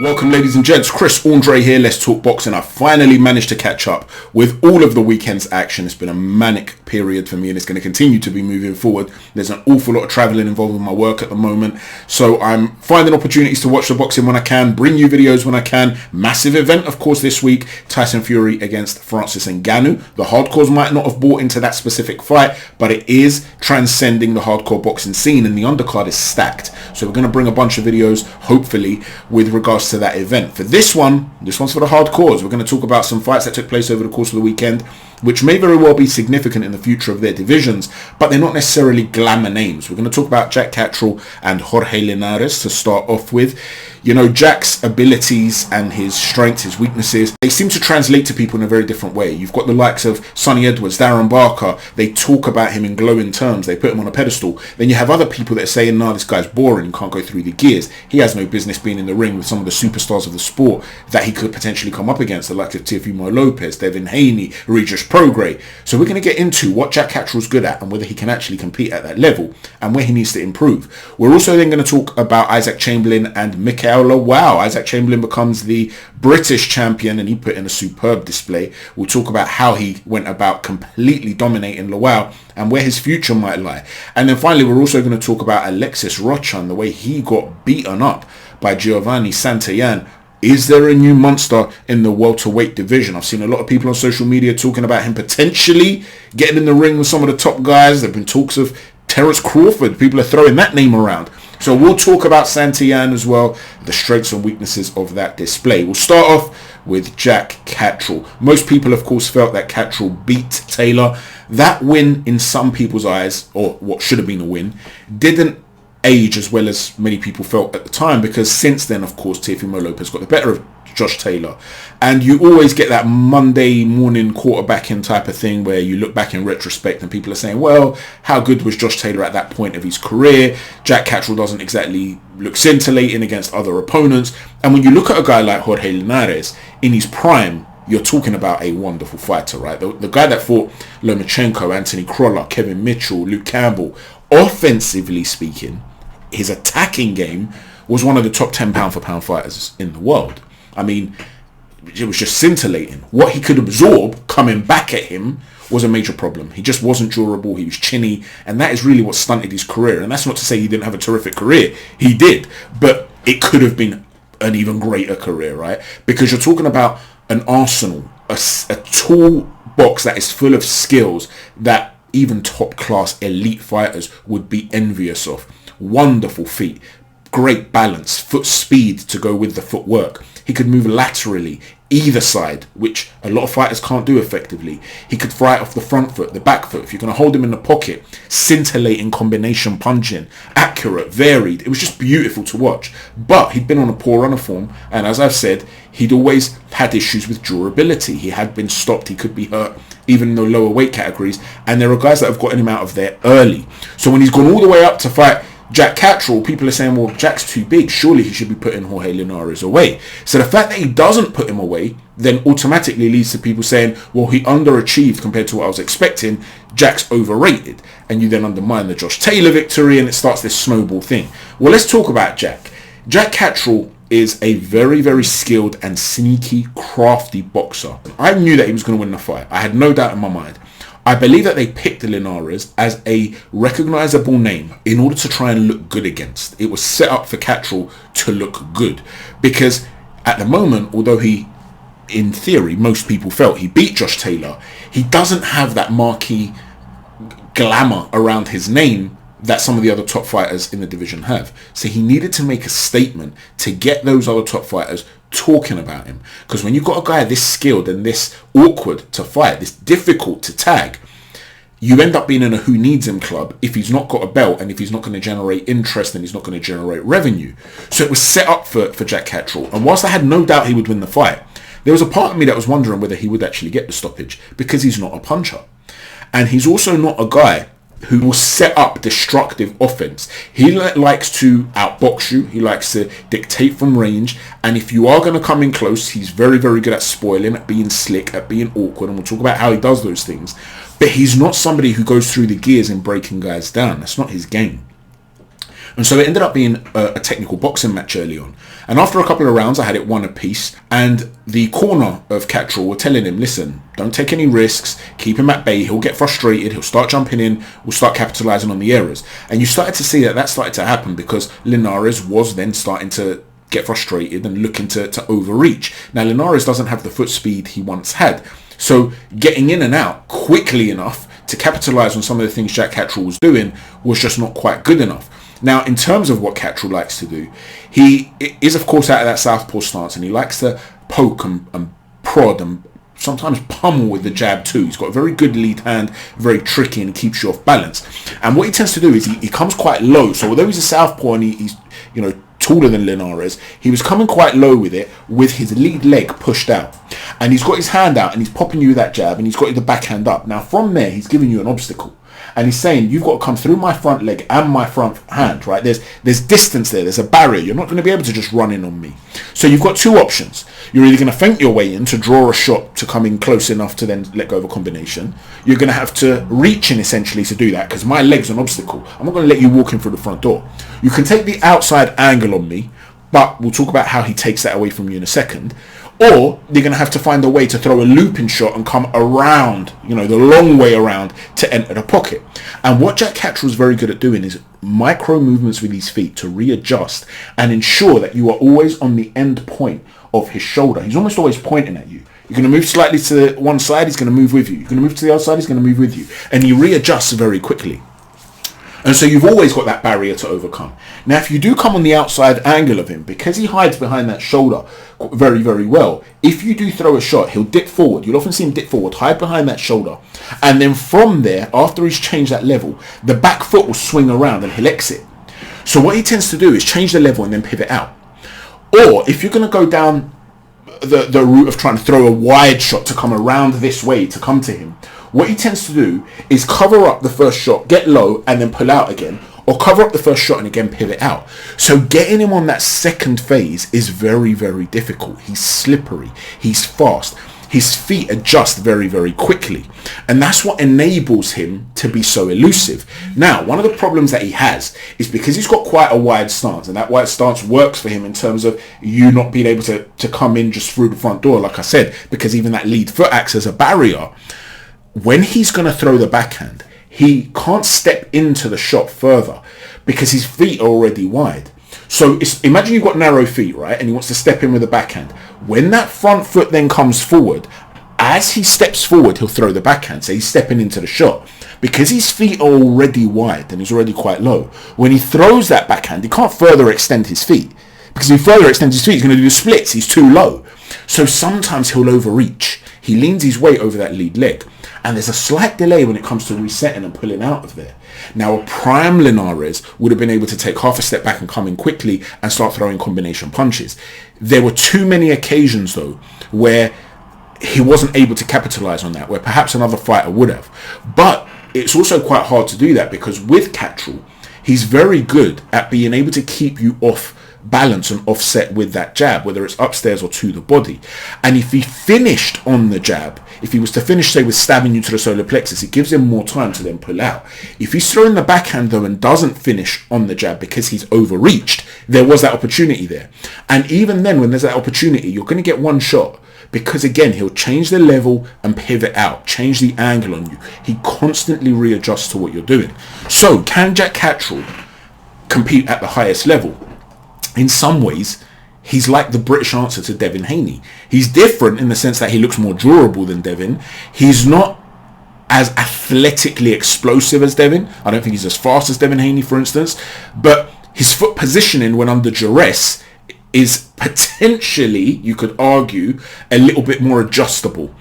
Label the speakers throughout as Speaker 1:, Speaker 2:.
Speaker 1: Welcome ladies and gents, Chris Andre here, Let's Talk Boxing. I finally managed to catch up with all of the weekend's action. It's been a manic period for me and it's going to continue to be moving forward. There's an awful lot of travelling involved with my work at the moment, so I'm finding opportunities to watch the boxing when I can, bring you videos when I can. Massive event of course this week, Tyson Fury against Francis Ngannou. The hardcores might not have bought into that specific fight, but it is transcending the hardcore boxing scene and the undercard is stacked. So we're going to bring a bunch of videos hopefully with regards to that event. For this one's for the hardcores. We're going to talk about some fights that took place over the course of the weekend, which may very well be significant in the future of their divisions, but they're not necessarily glamour names. We're going to talk about Jack Catterall and Jorge Linares to start off with. You know, Jack's abilities and his strengths, his weaknesses, they seem to translate to people in a very different way. You've got the likes of Sonny Edwards, Darren Barker. They talk about him in glowing terms. They put him on a pedestal. Then you have other people that are saying, nah, this guy's boring, can't go through the gears. He has no business being in the ring with some of the superstars of the sport that he could potentially come up against, the likes of Teofimo Lopez, Devin Haney, Regis Prograis. So we're going to get into what Jack Catterall's good at and whether he can actually compete at that level and where he needs to improve. We're also then going to talk about Isaac Chamberlain and MIKAEL Lawal. Isaac Chamberlain becomes the British champion and he put in a superb display. We'll talk about how he went about completely dominating Lawal and where his future might lie. And then finally we're also going to talk about Alexis Rocha and the way he got beaten up by GIOVANI Santillan. Is there a new monster in the welterweight division? I've seen a lot of people on social media talking about him potentially getting in the ring with some of the top guys. There have been talks of Terence Crawford. People are throwing that name around. So we'll talk about Santillan as well, the strengths and weaknesses of that display. We'll start off with Jack Catterall. Most people, of course, felt that Catterall beat Taylor. That win, in some people's eyes, or what should have been a win, didn't age as well as many people felt at the time, because since then, of course, Teofimo Lopez got the better of Josh Taylor, and you always get that Monday morning quarterbacking type of thing where you look back in retrospect and people are saying, well, how good was Josh Taylor at that point of his career? Jack Catterall doesn't exactly look scintillating against other opponents. And when you look at a guy like Jorge Linares in his prime, you're talking about a wonderful fighter, right? The guy that fought Lomachenko, Anthony Crolla, Kevin Mitchell, Luke Campbell, offensively speaking, his attacking game was one of the top 10 pound for pound fighters in the world. I mean, it was just scintillating. What he could absorb coming back at him was a major problem. He just wasn't durable. He was chinny, and that is really what stunted his career. And that's not to say he didn't have a terrific career. He did, but it could have been an even greater career, right? Because you're talking about an arsenal, a toolbox that is full of skills that even top class elite fighters would be envious of. Wonderful feet, great balance, foot speed to go with the footwork. He could move laterally, either side, which a lot of fighters can't do effectively. He could fly off the front foot, the back foot. If you're going to hold him in the pocket, scintillating combination punching, accurate, varied. It was just beautiful to watch. But he'd been on a poor run of form, and as I've said, he'd always had issues with durability. He had been stopped. He could be hurt even in the lower weight categories, and there are guys that have gotten him out of there early. So when he's gone all the way up to fight Jack Catterall, people are saying, well, Jack's too big. Surely he should be putting Jorge Linares away. So the fact that he doesn't put him away then automatically leads to people saying, well, he underachieved compared to what I was expecting. Jack's overrated. And you then undermine the Josh Taylor victory and it starts this snowball thing. Well, let's talk about Jack. Jack Catterall is a very, very skilled and sneaky, crafty boxer. I knew that he was going to win the fight. I had no doubt in my mind. I believe that they picked Linares as a recognizable name in order to try and look good against. It was set up for Catterall to look good because at the moment, although he, in theory, most people felt he beat Josh Taylor, he doesn't have that marquee glamour around his name that some of the other top fighters in the division have. So he needed to make a statement to get those other top fighters talking about him. Because when you've got a guy this skilled and this awkward to fight, this difficult to tag, you end up being in a who needs him club if he's not got a belt and if he's not going to generate interest and he's not going to generate revenue. So it was set up for Jack Catterall. And whilst I had no doubt he would win the fight, there was a part of me that was wondering whether he would actually get the stoppage because he's not a puncher. And he's also not a guy who will set up destructive offense. He likes to outbox you. He likes to dictate from range. And if you are going to come in close, he's very, very good at spoiling, at being slick, at being awkward. And we'll talk about how he does those things. But he's not somebody who goes through the gears and breaking guys down. That's not his game. And so it ended up being a technical boxing match early on. And after a couple of rounds, I had it 1 apiece. And the corner of Catterall were telling him, listen, don't take any risks. Keep him at bay. He'll get frustrated. He'll start jumping in. We'll start capitalising on the errors. And you started to see that started to happen because Linares was then starting to get frustrated and looking to overreach. Now, Linares doesn't have the foot speed he once had. So getting in and out quickly enough to capitalise on some of the things Jack Catterall was doing was just not quite good enough. Now, in terms of what Catterall likes to do, he is, of course, out of that southpaw stance, and he likes to poke and prod and sometimes pummel with the jab too. He's got a very good lead hand, very tricky, and keeps you off balance. And what he tends to do is he comes quite low. So although he's a southpaw and he's taller than Linares, he was coming quite low with it, with his lead leg pushed out. And he's got his hand out and he's popping you with that jab, and he's got the backhand up. Now from there, he's giving you an obstacle. And he's saying, you've got to come through my front leg and my front hand, right? There's distance there. There's a barrier. You're not going to be able to just run in on me. So you've got two options. You're either going to feint your way in to draw a shot to come in close enough to then let go of a combination. You're going to have to reach in essentially to do that because my leg's an obstacle. I'm not going to let you walk in through the front door. You can take the outside angle on me, but we'll talk about how he takes that away from you in a second. Or you're going to have to find a way to throw a looping shot and come around, the long way around to enter the pocket. And what Jack Catterall is very good at doing is micro movements with his feet to readjust and ensure that you are always on the end point of his shoulder. He's almost always pointing at you. You're going to move slightly to one side, he's going to move with you. You're going to move to the other side, he's going to move with you. And he readjusts very quickly. And so you've always got that barrier to overcome. Now, if you do come on the outside angle of him, because he hides behind that shoulder very, very well, if you do throw a shot, he'll dip forward. You'll often see him dip forward, hide behind that shoulder. And then from there, after he's changed that level, the back foot will swing around and he'll exit. So what he tends to do is change the level and then pivot out. Or if you're going to go down the route of trying to throw a wide shot to come around this way to come to him, what he tends to do is cover up the first shot, get low, and then pull out again. Or cover up the first shot and again pivot out. So getting him on that second phase is very, very difficult. He's slippery. He's fast. His feet adjust very, very quickly. And that's what enables him to be so elusive. Now, one of the problems that he has is because he's got quite a wide stance, and that wide stance works for him in terms of you not being able to come in just through the front door, like I said, because even that lead foot acts as a barrier. When he's going to throw the backhand, he can't step into the shot further because his feet are already wide. So imagine you've got narrow feet, right? And he wants to step in with a backhand. When that front foot then comes forward, as he steps forward, he'll throw the backhand. So he's stepping into the shot. Because his feet are already wide and he's already quite low, when he throws that backhand, he can't further extend his feet. Because if he further extends his feet, he's going to do the splits. He's too low. So sometimes he'll overreach. He leans his weight over that lead leg. And there's a slight delay when it comes to resetting and pulling out of there. Now, a prime Linares would have been able to take half a step back and come in quickly and start throwing combination punches. There were too many occasions, though, where he wasn't able to capitalize on that, where perhaps another fighter would have. But it's also quite hard to do that because with Catterall, he's very good at being able to keep you off balance and offset with that jab, whether it's upstairs or to the body. And if he finished on the jab, if he was to finish, say, with stabbing you to the solar plexus, it gives him more time to then pull out. If he's throwing the backhand, though, and doesn't finish on the jab because he's overreached, there was that opportunity there. And even then, when there's that opportunity, you're going to get one shot because, again, he'll change the level and pivot out, change the angle on you. He constantly readjusts to what you're doing. So, can Jack Catterall compete at the highest level? In some ways, he's like the British answer to Devin Haney. He's different in the sense that he looks more durable than Devin. He's not as athletically explosive as Devin. I don't think he's as fast as Devin Haney, for instance. But his foot positioning when under duress is potentially, you could argue, a little bit more adjustable.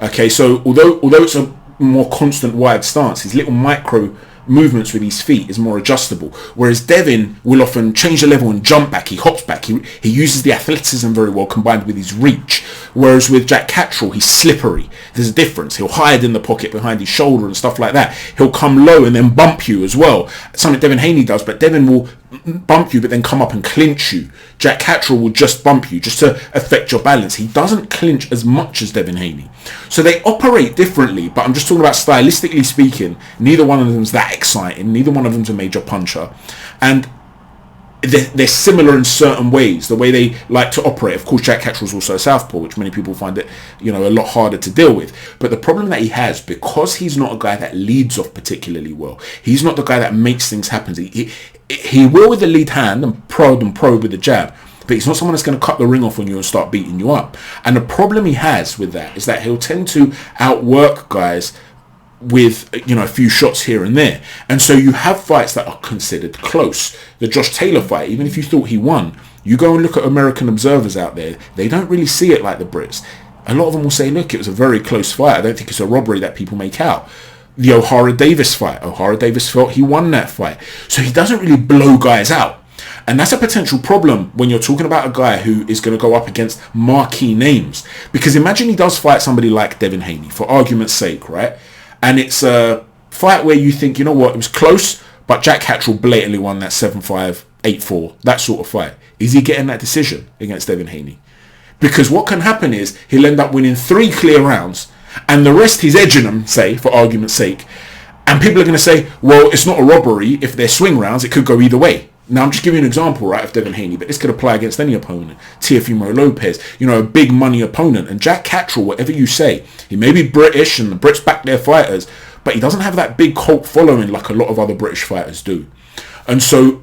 Speaker 1: Okay, so although it's a more constant wide stance, his little micro movements with his feet is more adjustable, whereas Devin will often change the level and jump back. He hops back. He uses the athleticism very well combined with his reach, whereas with Jack Catterall, he's slippery. There's a difference. He'll hide in the pocket behind his shoulder and stuff like that. He'll come low and then bump you as well, something Devin Haney does, but Devin will bump you but then come up and clinch you. Jack Catterall will just bump you just to affect your balance. He doesn't clinch as much as Devin Haney. So they operate differently, but I'm just talking about stylistically speaking, neither one of them's that exciting. Neither one of them's a major puncher. And they're similar in certain ways, the way they like to operate. Of course, Jack Catterall's also a southpaw, which many people find it, a lot harder to deal with. But the problem that he has, because he's not a guy that leads off particularly well, he's not the guy that makes things happen. He will with the lead hand and probe with the jab, but he's not someone that's going to cut the ring off on you and start beating you up. And the problem he has with that is that he'll tend to outwork guys with a few shots here and there, and so you have fights that are considered close. The Josh Taylor fight, even if you thought he won, you go and look at American observers out there, they don't really see it like the Brits. A lot of them will say, look, it was a very close fight, I don't think it's a robbery that people make out. The O'Hara Davis fight, O'Hara Davis felt he won that fight, so he doesn't really blow guys out. And that's a potential problem when you're talking about a guy who is going to go up against marquee names, because imagine he does fight somebody like Devin Haney, for argument's sake, right? And it's a fight where you think, it was close, but Jack Catterall blatantly won that 7-5, 8-4, that sort of fight. Is he getting that decision against Devin Haney? Because what can happen is he'll end up winning 3 clear rounds, and the rest he's edging them, say, for argument's sake. And people are going to say, well, it's not a robbery. If they're swing rounds, it could go either way. Now, I'm just giving you an example, right, of Devin Haney, but this could apply against any opponent. Teofimo Lopez, a big money opponent. And Jack Catterall, whatever you say, he may be British and the Brits back their fighters, but he doesn't have that big cult following like a lot of other British fighters do. And so,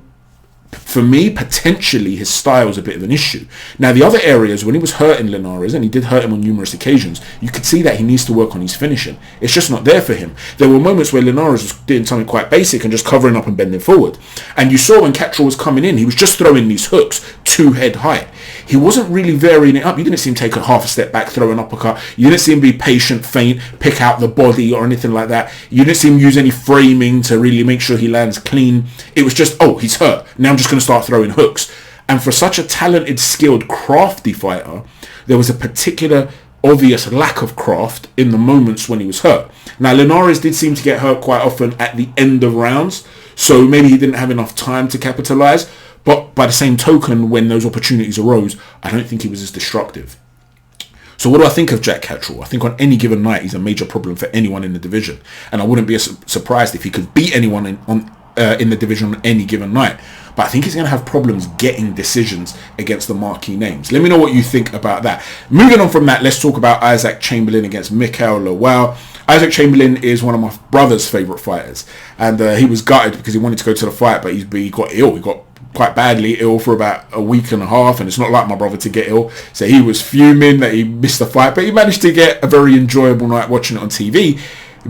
Speaker 1: for me, potentially his style is a bit of an issue. Now, the other areas, when he was hurting Linares, and he did hurt him on numerous occasions, you could see that he needs to work on his finishing. It's just not there for him. There were moments where Linares was doing something quite basic and just covering up and bending forward. And you saw when Catterall was coming in, he was just throwing these hooks 2 head height. He wasn't really varying it up. You didn't see him take a half a step back, throw an uppercut. You didn't see him be patient, feint, pick out the body or anything like that. You didn't see him use any framing to really make sure he lands clean. It was just, oh, he's hurt. Now I'm just going to start throwing hooks. And for such a talented, skilled, crafty fighter, there was a particular obvious lack of craft in the moments when he was hurt. Now, Linares did seem to get hurt quite often at the end of rounds, so maybe he didn't have enough time to capitalize. But by the same token, when those opportunities arose, I don't think he was as destructive. So what do I think of Jack Catterall? I think on any given night, he's a major problem for anyone in the division. And I wouldn't be surprised if he could beat anyone in the division on any given night. But I think he's going to have problems getting decisions against the marquee names. Let me know what you think about that. Moving on from that, let's talk about Isaac Chamberlain against MIKAEL LAWAL. Isaac Chamberlain is one of my brother's favourite fighters. And he was gutted because he wanted to go to the fight, but he got ill. He got quite badly ill for about a week and a half, and it's not like my brother to get ill, so he was fuming that he missed the fight, but he managed to get a very enjoyable night watching it on TV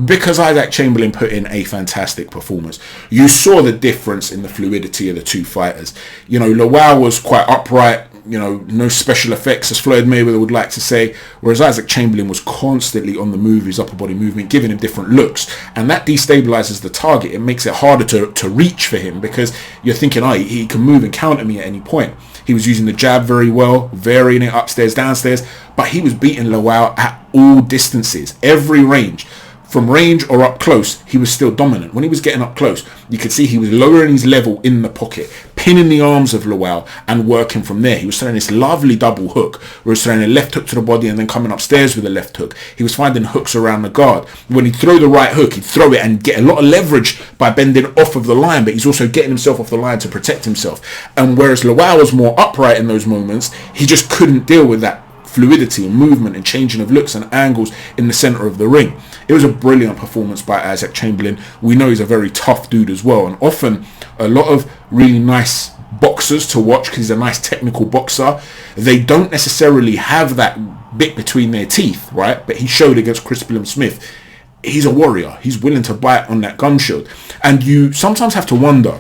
Speaker 1: because Isaac Chamberlain put in a fantastic performance. You saw the difference in the fluidity of the two fighters. Lawal was quite upright, no special effects, as Floyd Mayweather would like to say, whereas Isaac Chamberlain was constantly on the move, his upper body movement, giving him different looks, and that destabilizes the target. It makes it harder to reach for him because you're thinking, he can move and counter me at any point. He was using the jab very well, varying it upstairs, downstairs, but he was beating Lawal at all distances, every range. From range or up close, he was still dominant. When he was getting up close, you could see he was lowering his level in the pocket, pinning the arms of Lawal and working from there. He was throwing this lovely double hook, where he was throwing a left hook to the body and then coming upstairs with a left hook. He was finding hooks around the guard. When he'd throw the right hook, he'd throw it and get a lot of leverage by bending off of the line, but he's also getting himself off the line to protect himself. And whereas Lawal was more upright in those moments, he just couldn't deal with that fluidity and movement and changing of looks and angles in the center of the ring. It was a brilliant performance by Isaac Chamberlain. We know he's a very tough dude as well, and often a lot of really nice boxers to watch, because he's a nice technical boxer, they don't necessarily have that bit between their teeth, right? But he showed against Chris Smith, he's a warrior. He's willing to bite on that gum shield. And you sometimes have to wonder,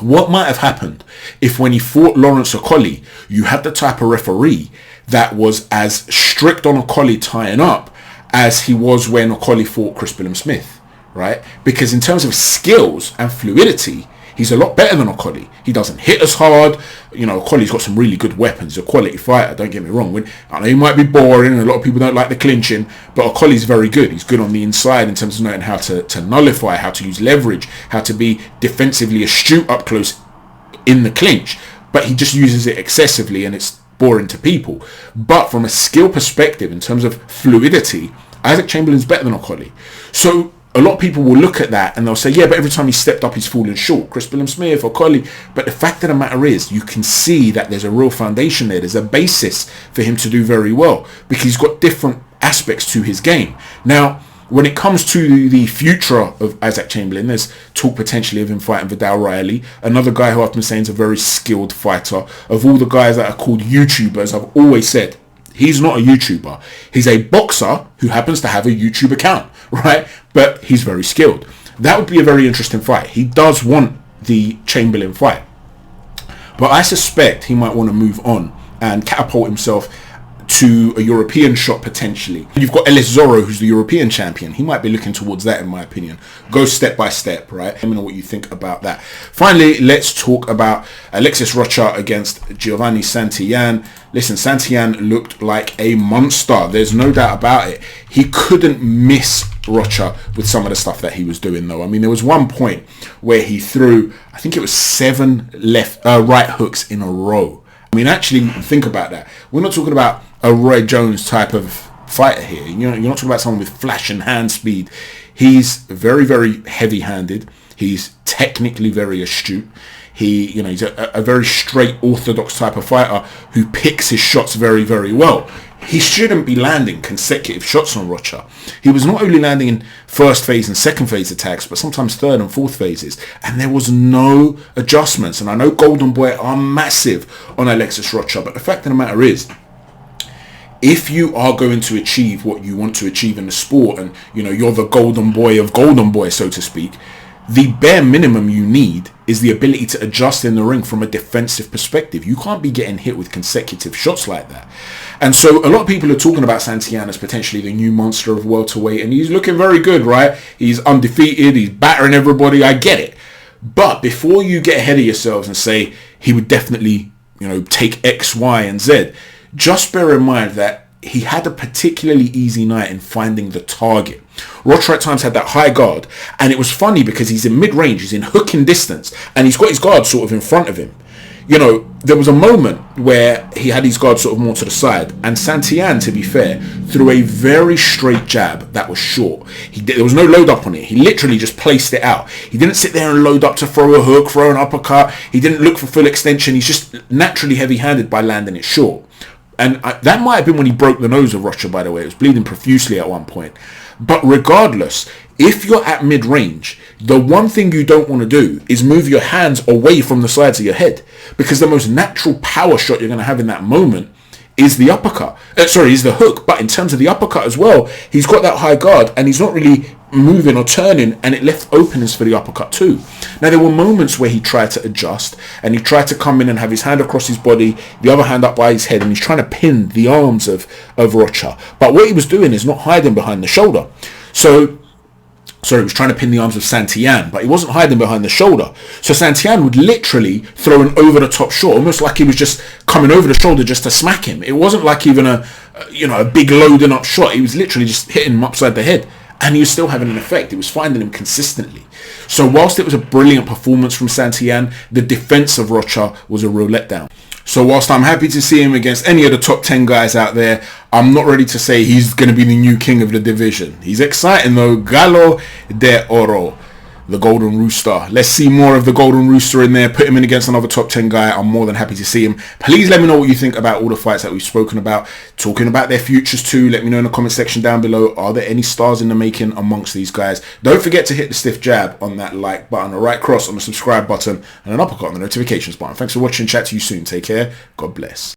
Speaker 1: what might have happened if when he fought Lawrence Okolie, you had the type of referee that was as strict on Okolie tying up as he was when Okolie fought Chris Smith, right? Because in terms of skills and fluidity, he's a lot better than Okolie. He doesn't hit as hard. Okolie's got some really good weapons. He's a quality fighter, don't get me wrong. I know he might be boring and a lot of people don't like the clinching, but Okolie's very good. He's good on the inside in terms of knowing how to nullify, how to use leverage, how to be defensively astute up close in the clinch. But he just uses it excessively and it's boring to people. But from a skill perspective, in terms of fluidity, Isaac Chamberlain's better than Okolie. So a lot of people will look at that and they'll say, yeah, but every time he stepped up, he's fallen short. Chris Billam-Smith or Collie. But the fact of the matter is, you can see that there's a real foundation there. There's a basis for him to do very well because he's got different aspects to his game. Now, when it comes to the future of Isaac Chamberlain, there's talk potentially of him fighting Vidal Riley, another guy who I've been saying is a very skilled fighter. Of all the guys that are called YouTubers, I've always said, he's not a YouTuber. He's a boxer who happens to have a YouTube account, right? But he's very skilled. That would be a very interesting fight. He does want the Chamberlain fight. But I suspect he might want to move on and catapult himself to a European shot potentially. You've got Ellis Zorro, who's the European champion. He might be looking towards that, in my opinion. Go step by step, right? Let me know what you think about that. Finally, let's talk about Alexis Rocha against Giovanni Santillan. Listen, Santillan looked like a monster. There's no doubt about it. He couldn't miss Rocha with some of the stuff that he was doing, though. I mean, there was one point where he threw, I think it was 7 right hooks in a row. I mean, actually think about that. We're not talking about a Roy Jones type of fighter here. You're not talking about someone with flash and hand speed. He's very, very heavy-handed. He's technically very astute. He's a very straight, orthodox type of fighter who picks his shots very, very well. He shouldn't be landing consecutive shots on Rocha. He was not only landing in first phase and second phase attacks, but sometimes third and fourth phases. And there was no adjustments. And I know Golden Boy are massive on Alexis Rocha, but the fact of the matter is, if you are going to achieve what you want to achieve in the sport, and you're the Golden Boy of Golden Boy, so to speak, the bare minimum you need is the ability to adjust in the ring from a defensive perspective. You can't be getting hit with consecutive shots like that. And so a lot of people are talking about Santillan as potentially the new monster of welterweight, and he's looking very good, right? He's undefeated, he's battering everybody, I get it. But before you get ahead of yourselves and say he would definitely, take X, Y, and Z, just bear in mind that he had a particularly easy night in finding the target. Rocha at times had that high guard, and it was funny because he's in mid-range, he's in hooking distance, and he's got his guard sort of in front of him. There was a moment where he had his guard sort of more to the side, and Santillan, to be fair, threw a very straight jab that was short. There was no load up on it. He literally just placed it out. He didn't sit there and load up to throw a hook, throw an uppercut. He didn't look for full extension. He's just naturally heavy-handed by landing it short. And that might have been when he broke the nose of Rocha, by the way. It was bleeding profusely at one point. But regardless, if you're at mid-range, the one thing you don't want to do is move your hands away from the sides of your head, because the most natural power shot you're going to have in that moment is the uppercut. Is the hook. But in terms of the uppercut as well, he's got that high guard and he's not really moving or turning, and it left openings for the uppercut too. Now, there were moments where he tried to adjust and he tried to come in and have his hand across his body, the other hand up by his head, and he's trying to pin the arms of Rocha. But what he was doing is not hiding behind the shoulder. He was trying to pin the arms of Santillan, but he wasn't hiding behind the shoulder. So Santillan would literally throw an over-the-top shot, almost like he was just coming over the shoulder just to smack him. It wasn't like even a big loading up shot. He was literally just hitting him upside the head, and he was still having an effect. It was finding him consistently. So whilst it was a brilliant performance from Santillan, the defense of Rocha was a real letdown. So whilst I'm happy to see him against any of the top 10 guys out there, I'm not ready to say he's going to be the new king of the division. He's exciting though. Gallo de Oro, the Golden Rooster. Let's see more of the Golden Rooster in there. Put him in against another top 10 guy. I'm more than happy to see him. Please let me know what you think about all the fights that we've spoken about. Talking about their futures too. Let me know in the comment section down below. Are there any stars in the making amongst these guys? Don't forget to hit the stiff jab on that like button, a right cross on the subscribe button, and an uppercut on the notifications button. Thanks for watching. Chat to you soon. Take care. God bless.